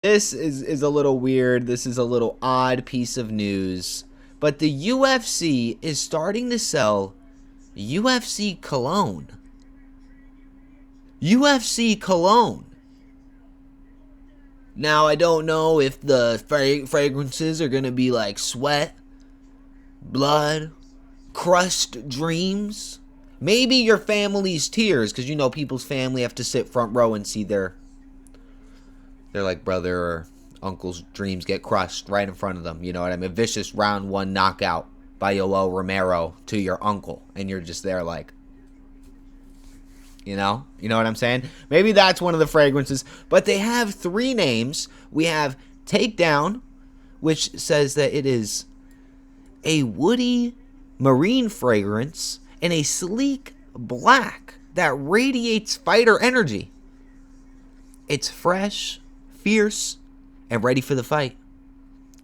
This is a little weird. This is a little odd piece of news. But the UFC is starting to sell UFC Cologne. UFC Cologne. Now, I don't know if the fragrances are going to be like sweat, blood, crushed dreams. Maybe your family's tears, because you know people's family have to sit front row and see their like brother or uncle's dreams get crushed right in front of them. You know what I mean? A vicious round one knockout by Yoel Romero to your uncle, and you're just there like, you know what I'm saying? Maybe that's one of the fragrances. But they have three names. We have Takedown, which says that it is a woody marine fragrance and a sleek black that radiates fighter energy. It's fresh, fierce, and ready for the fight,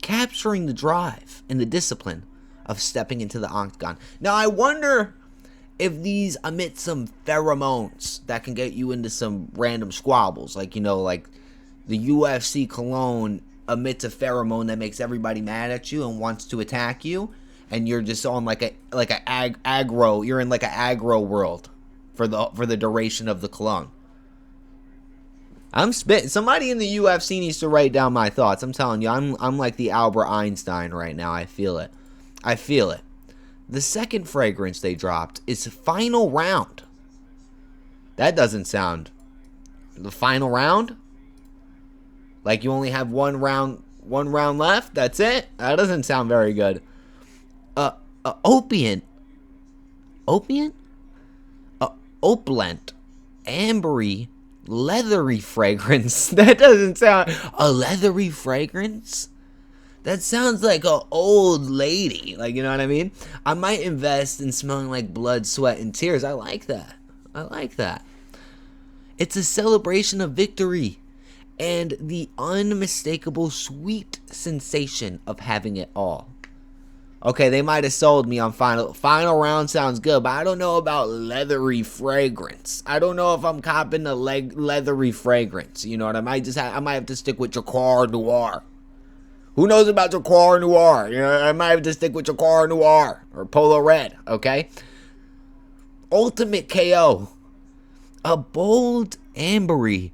capturing the drive and the discipline of stepping into the octagon. Now, I wonder if these emit some pheromones that can get you into some random squabbles. Like, like the UFC Cologne emits a pheromone that makes everybody mad at you and wants to attack you, and you're just on like a aggro. You're in like an aggro world for the duration of the Cologne. I'm spitting. Somebody in the UFC needs to write down my thoughts. I'm telling you, I'm like the Albert Einstein right now. I feel it. The second fragrance they dropped is Final Round. That doesn't sound... The final round? Like you only have one round left? That's it? That doesn't sound very good. Opulent, ambery, leathery fragrance. That doesn't sound... A leathery fragrance? That sounds like an old lady. Like, you know what I mean? I might invest in smelling like blood, sweat, and tears. I like that. It's a celebration of victory and the unmistakable sweet sensation of having it all. Okay, they might have sold me on final round sounds good, but I don't know about leathery fragrance. I don't know if I'm copping the leathery fragrance. You know what I might have to stick with Jacquard Noir. Who knows about Jacquard Noir? You know, I might have to stick with Jacquard Noir or Polo Red, okay? Ultimate KO. A bold ambery.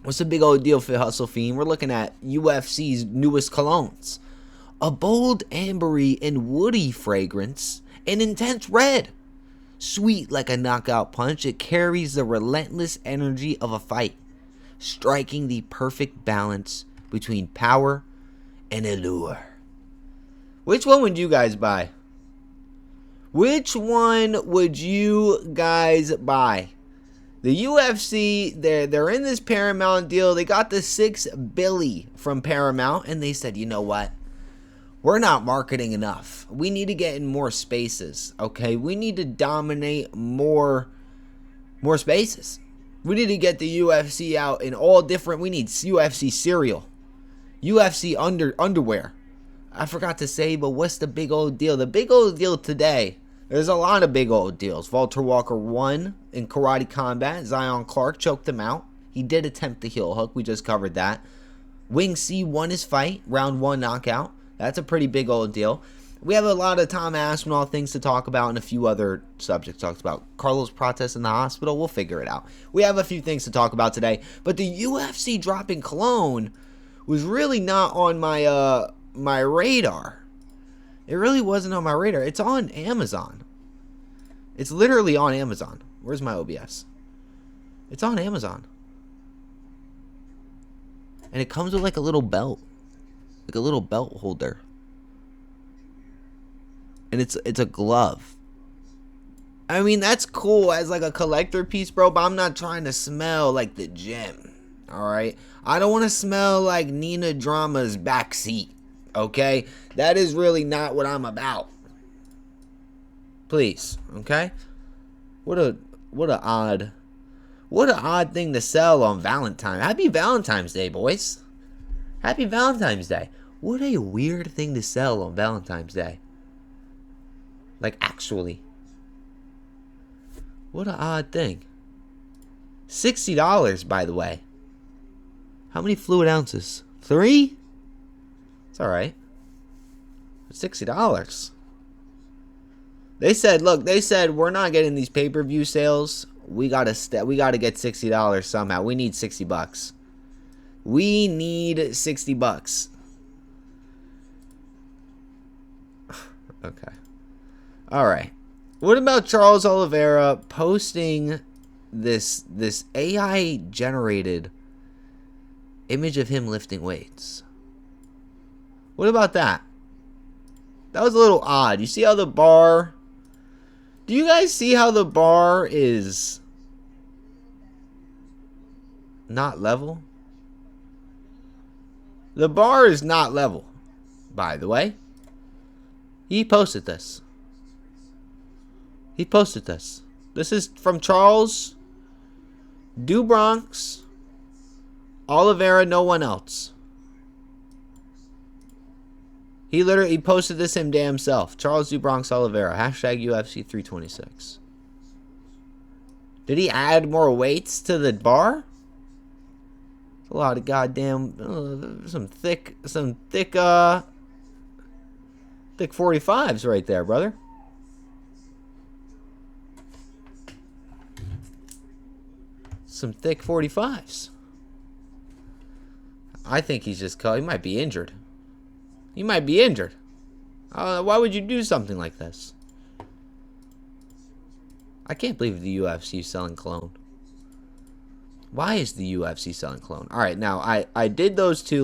What's a big old deal for Hustle Fiend? We're looking at UFC's newest colognes. A bold ambery and woody fragrance. An intense red. Sweet like a knockout punch, it carries the relentless energy of a fight, striking the perfect balance between power and allure. Which one would you guys buy? The UFC, they're in this Paramount deal. They got the $6 billion from Paramount, and they said, you know what? We're not marketing enough. We need to get in more spaces, okay? We need to dominate more spaces. We need to get the UFC out in all different... We need UFC cereal. UFC underwear. I forgot to say, but what's the big old deal? The big old deal today, there's a lot of big old deals. Walter Walker won in karate combat. Zion Clark choked him out. He did attempt the heel hook. We just covered that. Wing C won his fight. Round 1 knockout. That's a pretty big old deal. We have a lot of Tom Aspinall things to talk about and a few other subjects talked about. Carlos Prates in the hospital. We'll figure it out. We have a few things to talk about today. But the UFC dropping Cologne was really not on my radar. It really wasn't on my radar. It's on Amazon. It's literally on Amazon. Where's my OBS? It's on Amazon. And it comes with like a little belt. Like a little belt holder. And it's a glove. I mean, that's cool as like a collector piece, bro, but I'm not trying to smell like the gym. Alright? I don't want to smell like Nina Drama's backseat. Okay? That is really not what I'm about. Please. Okay? What a odd thing to sell on Valentine's. Happy Valentine's Day, boys. Happy Valentine's Day. What a weird thing to sell on Valentine's Day. Like, actually. What an odd thing. $60, by the way. How many fluid ounces? 3? It's alright. $60. They said, look, they said we're not getting these pay-per-view sales. We gotta get $60 somehow. We need $60. We need $60. Okay. Alright. What about Charles Oliveira posting this AI generated image of him lifting weights? What about that? That was a little odd. You see how the bar... Do you guys see how the bar is not level? The bar is not level, by the way. He posted this. He posted this. This is from Charles Do Bronx Oliveira, no one else. He posted this him damn self. Charles Do Bronx Oliveira. Hashtag UFC 326. Did he add more weights to the bar? A lot of goddamn some thick 45s right there, brother. Some thick 45s. I think he's just he might be injured. He might be injured. Why would you do something like this? I can't believe the UFC is selling Cologne. Why is the UFC selling Cologne? All right, now I did those two